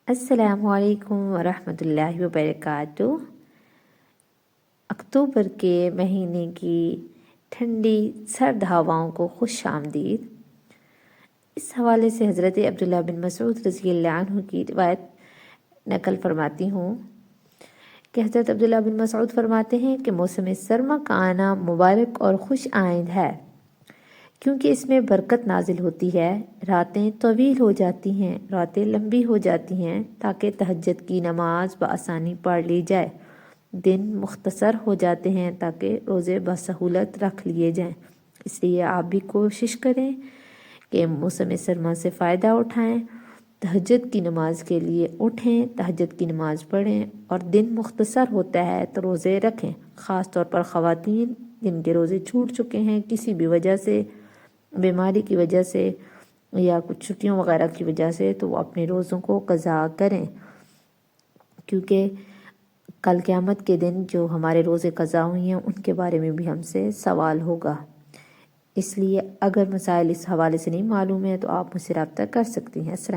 السلام علیکم ورحمۃ اللہ وبرکاتہ۔ اکتوبر کے مہینے کی ٹھنڈی سرد ہواؤں کو خوش آمدید۔ اس حوالے سے حضرت عبداللہ بن مسعود رضی اللہ عنہ کی روایت نقل فرماتی ہوں کہ حضرت عبداللہ بن مسعود فرماتے ہیں کہ موسم سرما کا آنا مبارک اور خوش آئند ہے، کیونکہ اس میں برکت نازل ہوتی ہے، راتیں طویل ہو جاتی ہیں، راتیں لمبی ہو جاتی ہیں تاکہ تہجد کی نماز بآسانی پڑھ لی جائے، دن مختصر ہو جاتے ہیں تاکہ روزے بسہولت رکھ لیے جائیں۔ اس لیے آپ بھی کوشش کریں کہ موسم سرما سے فائدہ اٹھائیں، تہجد کی نماز کے لیے اٹھیں، تہجد کی نماز پڑھیں، اور دن مختصر ہوتا ہے تو روزے رکھیں۔ خاص طور پر خواتین جن کے روزے چھوٹ چکے ہیں کسی بھی وجہ سے، بیماری کی وجہ سے یا کچھ چھٹیوں وغیرہ کی وجہ سے، تو وہ اپنے روزوں کو قضا کریں، کیونکہ کل قیامت کے دن جو ہمارے روزے قضا ہوئی ہیں ان کے بارے میں بھی ہم سے سوال ہوگا۔ اس لیے اگر مسائل اس حوالے سے نہیں معلوم ہے تو آپ مجھ سے رابطہ کر سکتی ہیں۔ السلام